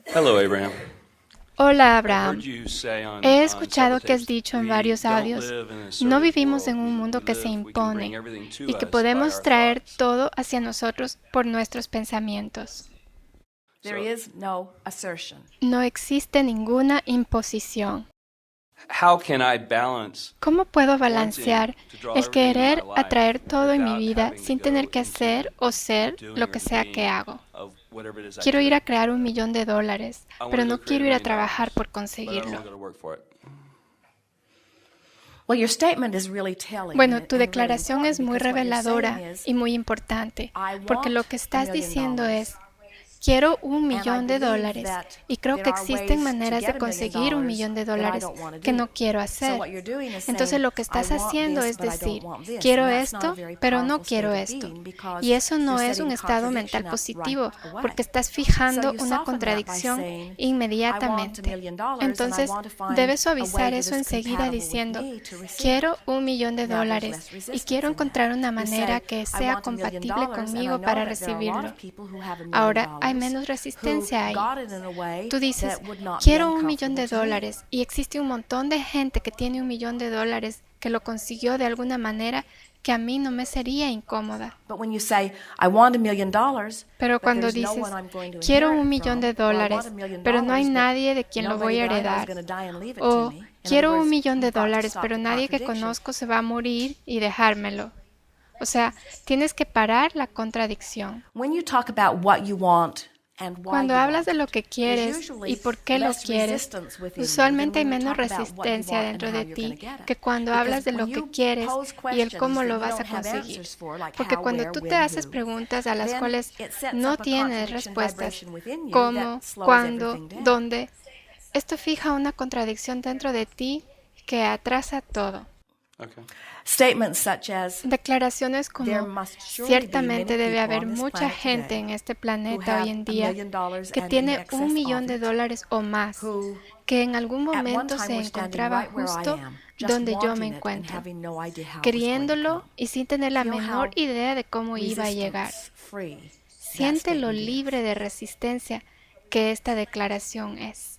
Hello, Abraham. Hola, I've heard Abraham. you say He on several escuchado que has tapes, dicho en we varios don't audios, live in a no assertive vivimos world. en un We mundo que se live, we can bring impone everything y to que us by podemos our traer thoughts. todo hacia nosotros por nuestros pensamientos. There So, is no assertion. No existe ninguna imposición. how can I balance ¿Cómo puedo wanting balancear to draw el everything into my querer atraer life todo en mi without vida having to sin tener go que into the hacer o ser doing lo or que the sea que being hago? of whatever it is I Quiero do? ir a crear $1.000.000, I want pero to go no create quiero a ir a million trabajar dollars, por but I don't conseguirlo. want to go to work for it. Well, your statement is really telling Bueno, and tu really declaración important es muy because what you're saying reveladora is, y muy importante, I porque lo want que a estás million diciendo dollars. es, quiero $1 And I millón believe that y creo there que are existen ways to maneras de get $1 conseguir $1 million millón that I dólares don't want to que no do. quiero So hacer. what you're doing is Entonces saying, lo que I estás want haciendo this, es but I don't decir, want this. quiero And that's not a esto, very pero no powerful quiero state of esto. being because Y eso no you're es un setting estado mental contradiction up positivo, right away. porque estás So fijando you una soften that by contradicción saying, I want $1 inmediatamente. million and I Entonces want to find debes a way suavizar that eso is enseguida compatible with diciendo, me to receive quiero it. $1 millón Now there's less y resistance quiero in that. encontrar una You manera say, que I sea want $1 million, compatible and I conmigo know para that there are a lot recibirlo. of people who have $1 million Ahora hay menos who resistencia ahí. got it in a way Tú dices, that would not be quiero $1 millón uncomfortable to me. y existe un montón de gente que tiene $1 millón que lo consiguió de alguna manera que a mí no me sería incómoda. But when you say, I want $1 million, Pero but cuando there's no dices, one I'm going to quiero inherit $1 it millón from, or I want $1 million, pero no hay but nadie de quien lo voy nobody a that I know is heredar, going to die and leave it to o me. In other quiero $1 words, millón you've got to stop pero the nadie que contradiction. conozco se va a morir y dejármelo. O sea, tienes que parar la contradicción. When you talk about what you want and why Cuando you hablas want de lo it, que there's quieres usually y por qué lo less quieres, resistance within you than usualmente hay when you menos talk about what you resistencia want and dentro how de you're ti going to get it. que cuando Because hablas de when lo que you quieres pose y el questions cómo that lo you vas a don't have conseguir. answers for, like Porque how, cuando where, tú te when, haces who, preguntas a las then cuales it sets no up a tienes contradiction respuestas, vibration within you cómo, that slows cuándo, everything down. dónde, esto fija una contradicción dentro de ti que atrasa todo. Okay. Statements such as, Declaraciones there como must surely be ciertamente many debe people haber on this mucha planet gente today en este who planeta hoy have en $1 día million que and in tiene excess $1 of millón it, o más, who que en algún at one momento time se were standing encontraba right where I justo am, just donde yo me wanting it and encuentro, having no idea how it was going to queriéndolo come. y sin tener la Feel menor how idea de cómo iba a llegar. resistance free that Siente lo statement libre is. de resistencia que esta declaración es.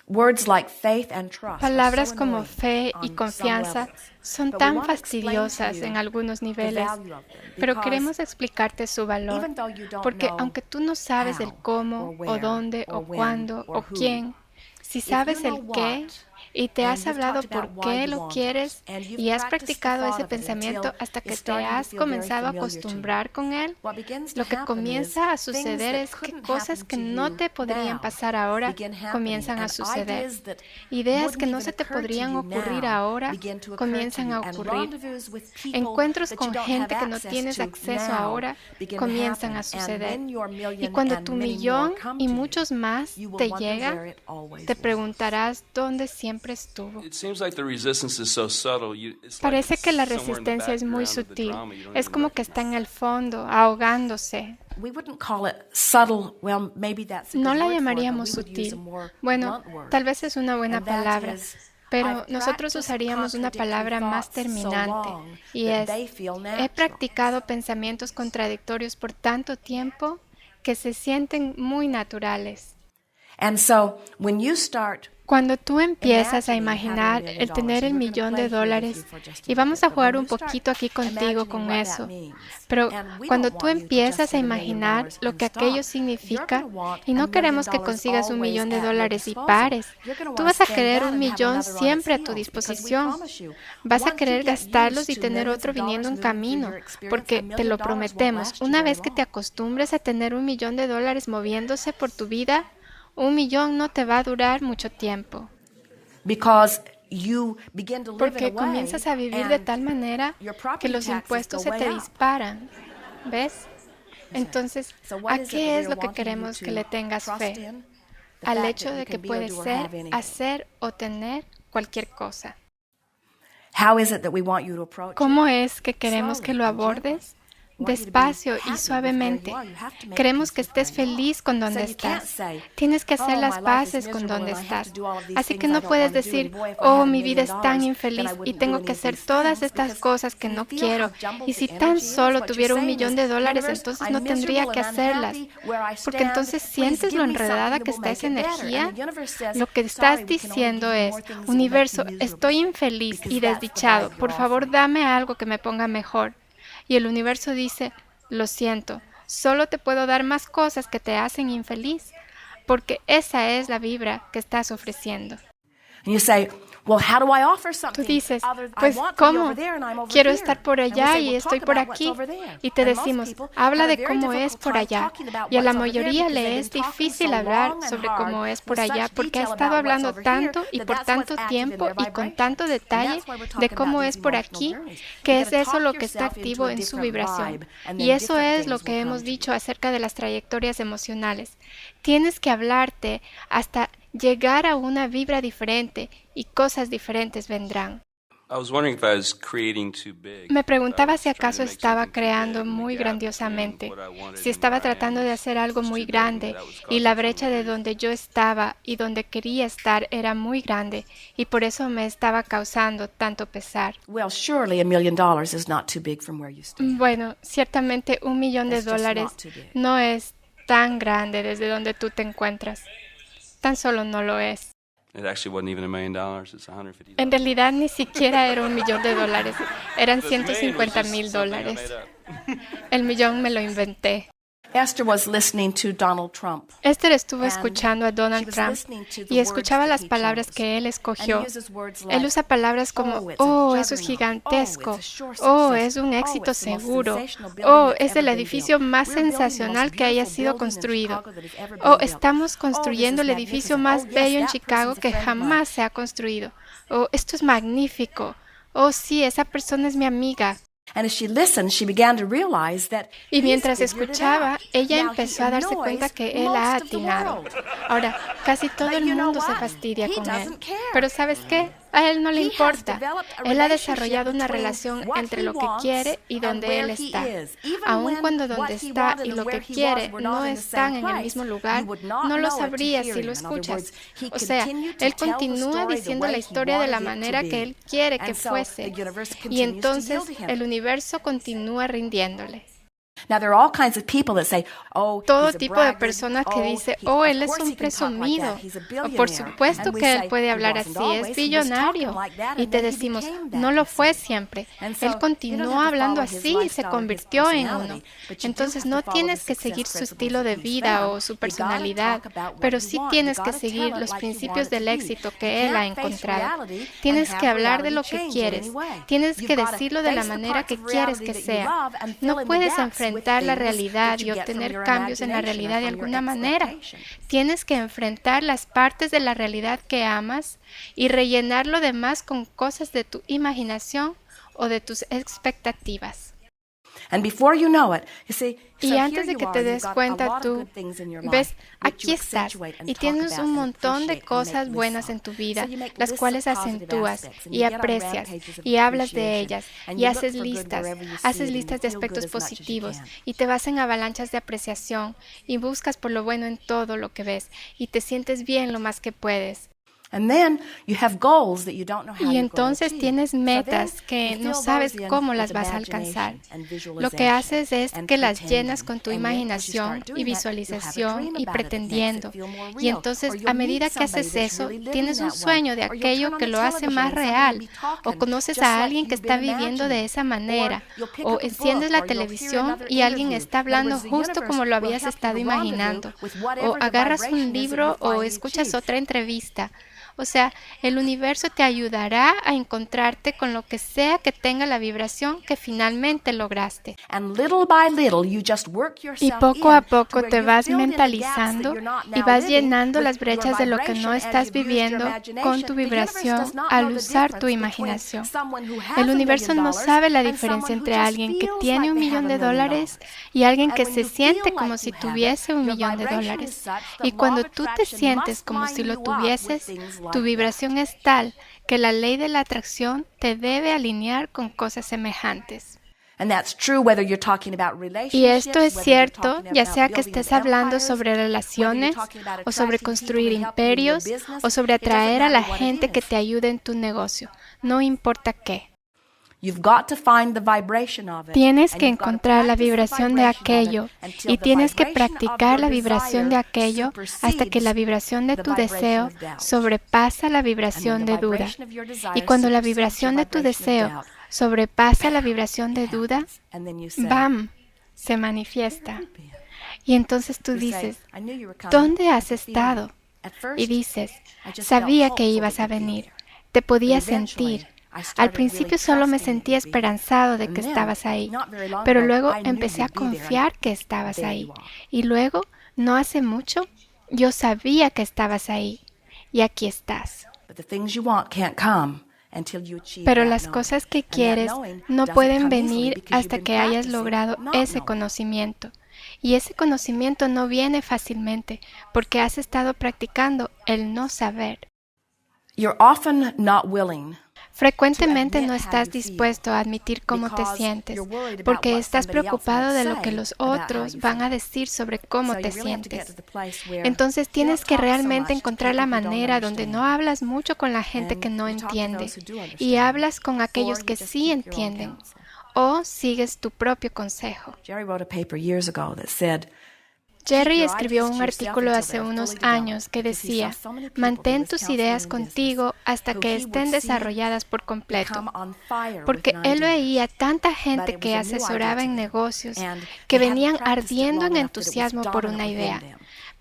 Words like faith and trust are Palabras so como annoying fe y on some confianza levels, son but we tan want to explain to fastidiosas you en algunos the niveles, value of them pero because queremos explicarte su valor, even though you don't porque know aunque tú no sabes el how cómo, or o where dónde, or o when cuándo, or o who, quién, si if you sabes know el qué what y te and has you've hablado talked por about why qué you lo want it quieres and you've y has practiced the practicado thought ese of it until pensamiento hasta que it's te starting to has feel very comenzado a familiar to you, acostumbrar con él, what begins to lo que happen is comienza a things suceder that es que couldn't cosas happen que to no you te podrían now pasar ahora begin happening, comienzan a and suceder. ideas that Ideas que wouldn't no even se te occur to podrían you ocurrir now ahora begin to occur to comienzan you, a and ocurrir. rendezvous with people Encuentros that you con don't have gente que no access tienes to acceso now ahora begin to comienzan happen, a and suceder. when your Y million cuando and tu many more millón come y to you, muchos más you will te wonder llegan, where it always te was. preguntarás dónde siempre estuvo. It seems like the resistance is so subtle. It's like Parece it's que la somewhere in the resistencia es muy background of the sutil. drama you don't Es even como que está en recognize. el fondo, ahogándose. We wouldn't call it subtle. Well, maybe that's a No good la word for it, but llamaríamos we would use a sutil. more Bueno, blunt word. tal vez es una buena And that palabra, is, pero I've nosotros practiced usaríamos una contradictory palabra más thoughts so terminante, long y that es, they feel he natural. practicado pensamientos contradictorios por tanto tiempo que se sienten muy naturales. And so, when you start Cuando tú empiezas a imagining imaginar having $1 el million, tener el and we're millón going de to play here with dólares, you for just a y little vamos bit, a but jugar when un you start poquito aquí contigo imagining con what eso, that means, pero and we cuando don't tú want you to empiezas just a get $1 million imaginar lo and que stop. aquello You're significa, going to want y no $1 queremos que million consigas $1 always millón at your y disposal. pares, You're going to tú want vas to a spend querer that $1 and have millón another on its siempre a tu heels, because we disposición. promise you, Vas a once you querer get gastarlos used y to tener millions otro of dollars viniendo en moving through camino, your experience, porque $1 te lo million won't prometemos. last you Una very vez que te long. acostumbres a tener $1 millón moviéndose por tu vida, $1 millón no te va a durar mucho tiempo. Because you begin to live in a Porque way, comienzas a vivir de and tal manera your que property los taxes impuestos go se way te up. disparan. ¿Ves? Entonces, So what ¿a is it that qué we es are lo que wanting you queremos que le to tengas trust fe? in? The Al fact hecho that you de que can be or puedes do or ser, have anything. hacer o tener cualquier cosa. How is it that we want you to approach it? ¿Cómo es que queremos que Slowly lo and gently. abordes? despacio y suavemente. Queremos que estés feliz con donde estás. Tienes que hacer las paces con donde estás. Así que no puedes decir, oh, mi vida es tan infeliz y tengo que hacer todas estas cosas que no quiero. Y si tan solo tuviera $1,000,000, entonces no tendría que hacerlas. Porque entonces sientes lo enredada que está esa energía. Lo que estás diciendo es, universo, estoy infeliz y desdichado. Por favor, dame algo que me ponga mejor. Y el universo dice, lo siento, solo te puedo dar más cosas que te hacen infeliz, porque esa es la vibra que estás ofreciendo. Tú dices, pues, ¿cómo? Quiero estar por allá y estoy por aquí. Y te decimos, habla de cómo es por allá. Y a la mayoría le es difícil hablar sobre cómo es por allá porque ha estado hablando tanto y por tanto tiempo y con tanto detalle de cómo es por aquí, que es eso lo que está activo en su vibración. Y eso es lo que hemos dicho acerca de las trayectorias emocionales. Tienes que hablarte hasta llegar a una vibra diferente y cosas diferentes vendrán. Me preguntaba si acaso estaba creando muy grandiosamente, si estaba tratando de hacer algo muy grande y la brecha de donde yo estaba y donde quería estar era muy grande y por eso me estaba causando tanto pesar. Well, surely $1,000,000 is not too big from where you stand. Bueno, ciertamente $1,000,000 no es tan grande desde donde tú te encuentras. Tan solo no lo es. En realidad ni siquiera era $1,000,000, eran $150,000. El millón me lo inventé. Esther was listening to Donald Trump. Esther estuvo escuchando a Donald Trump y escuchaba las palabras que él escogió. Él usa palabras como, oh, eso es gigantesco, oh, es un éxito seguro, oh, es el edificio más sensacional que haya sido construido, oh, estamos construyendo el edificio más bello en Chicago que jamás se ha construido, oh, esto es magnífico, oh, sí, esa persona es mi amiga. Y mientras escuchaba, ella empezó a darse cuenta que él ha atinado. Ahora, casi todo el mundo se fastidia con él. Pero ¿sabes qué? A él no le importa. Él ha desarrollado una relación entre lo que quiere y donde él está. Aun cuando donde está y lo que quiere no están en el mismo lugar, no lo sabrías si lo escuchas. O sea, él continúa diciendo la historia de la manera que él quiere que fuese. Y entonces el universo continúa rindiéndole. Todo tipo de personas que dice, oh, él es un presumido. Por supuesto que él puede hablar así, es billonario. Y te decimos, no lo fue siempre. Él continuó hablando así y se convirtió en uno. Entonces no tienes que seguir su estilo de vida o su personalidad, pero sí tienes que seguir los principios del éxito que él ha encontrado. Tienes que hablar de lo que quieres. Tienes que decirlo de la manera que quieres que sea. No puedes enfrentar la realidad y obtener cambios en la realidad de alguna manera. Tienes que enfrentar las partes de la realidad que amas y rellenar lo demás con cosas de tu imaginación o de tus expectativas. Y antes de que te des cuenta, tú ves, aquí estás y tienes un montón de cosas buenas en tu vida, las cuales acentúas y aprecias y hablas de ellas y haces listas de aspectos positivos y te vas en avalanchas de apreciación y buscas por lo bueno en todo lo que ves y te sientes bien lo más que puedes. Y entonces tienes metas que no sabes cómo las vas a alcanzar. Lo que haces es que las llenas con tu imaginación y visualización y pretendiendo. Y entonces, a medida que haces eso, tienes un sueño de aquello que lo hace más real. O conoces a alguien que está viviendo de esa manera. O enciendes la televisión y alguien está hablando justo como lo habías estado imaginando. O agarras un libro o escuchas otra entrevista. O sea, el universo te ayudará a encontrarte con lo que sea que tenga la vibración que finalmente lograste. Y poco a poco te vas mentalizando y vas llenando las brechas de lo que no estás viviendo con tu vibración al usar tu imaginación. El universo no sabe la diferencia entre alguien que tiene $1,000,000 y alguien que se siente como si tuviese $1,000,000. Y cuando tú te sientes como si lo tuvieses, tu vibración es tal que la ley de la atracción te debe alinear con cosas semejantes. Y esto es cierto, ya sea que estés hablando sobre relaciones, o sobre construir imperios, o sobre atraer a la gente que te ayude en tu negocio. No importa qué. Tienes que encontrar la vibración de aquello y tienes que practicar la vibración de aquello hasta que la vibración de tu deseo sobrepasa la vibración de duda. Y cuando la vibración de tu deseo sobrepasa la vibración de duda, ¡bam!, se manifiesta. Y entonces tú dices, ¿dónde has estado? Y dices, sabía que ibas a venir, te podía sentir. Al principio solo me sentía esperanzado de que estabas ahí, pero luego empecé a confiar que estabas ahí. Y luego, no hace mucho, yo sabía que estabas ahí. Y aquí estás. Pero las cosas que quieres no pueden venir hasta que hayas logrado ese conocimiento. Y ese conocimiento no viene fácilmente porque has estado practicando el no saber. Frecuentemente no estás dispuesto a admitir cómo te sientes, porque estás preocupado de lo que los otros van a decir sobre cómo te sientes. Entonces tienes que realmente encontrar la manera donde no hablas mucho con la gente que no entiende y hablas con aquellos que sí entienden, o sigues tu propio consejo. Jerry escribió un artículo hace unos años que decía, mantén tus ideas contigo hasta que estén desarrolladas por completo, porque él veía tanta gente que asesoraba en negocios que venían ardiendo en entusiasmo por una idea,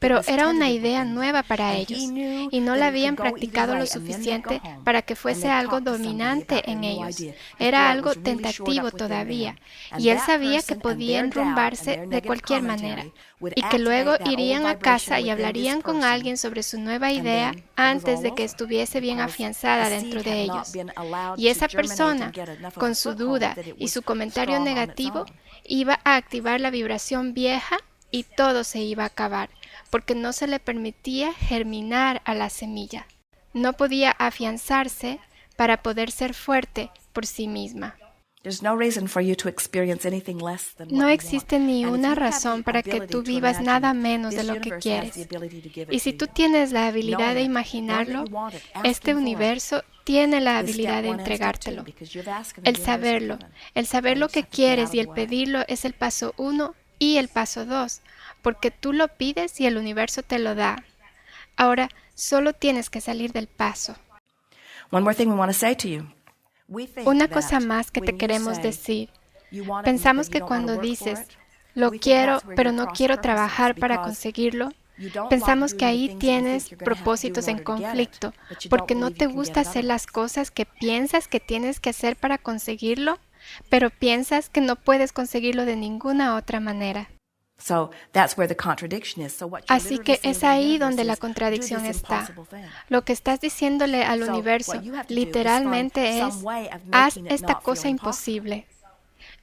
pero era una idea nueva para ellos y no la habían practicado lo suficiente para que fuese algo dominante en ellos. Era algo tentativo todavía y él sabía que podía enrumbarse de cualquier manera y que luego irían a casa y hablarían con alguien sobre su nueva idea antes de que estuviese bien afianzada dentro de ellos. Y esa persona, con su duda y su comentario negativo, iba a activar la vibración vieja y todo se iba a acabar, porque no se le permitía germinar a la semilla. No podía afianzarse para poder ser fuerte por sí misma. No existe ni una razón para que tú vivas nada menos de lo que quieres. Y si tú tienes la habilidad de imaginarlo, este universo tiene la habilidad de entregártelo. El saber lo que quieres y el pedirlo es el paso 1 y el paso 2, porque tú lo pides y el universo te lo da. Ahora, solo tienes que salir del paso. Una cosa más que te queremos decir. Pensamos que cuando dices, lo quiero, pero no quiero trabajar para conseguirlo, pensamos que ahí tienes propósitos en conflicto, porque no te gusta hacer las cosas que piensas que tienes que hacer para conseguirlo, pero piensas que no puedes conseguirlo de ninguna otra manera. Así que es ahí donde la contradicción está. Lo que estás diciéndole al universo literalmente es, haz esta cosa imposible.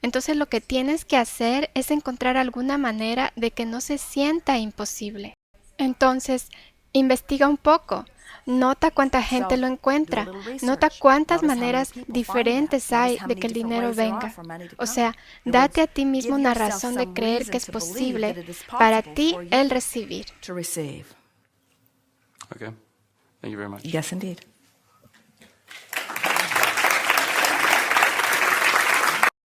Entonces lo que tienes que hacer es encontrar alguna manera de que no se sienta imposible. Entonces, investiga un poco. Nota cuánta gente lo encuentra. Nota cuántas maneras diferentes hay de que el dinero venga. O sea, date a ti mismo una razón de creer que es posible para ti el recibir. Okay. Thank you very much. Yes, indeed.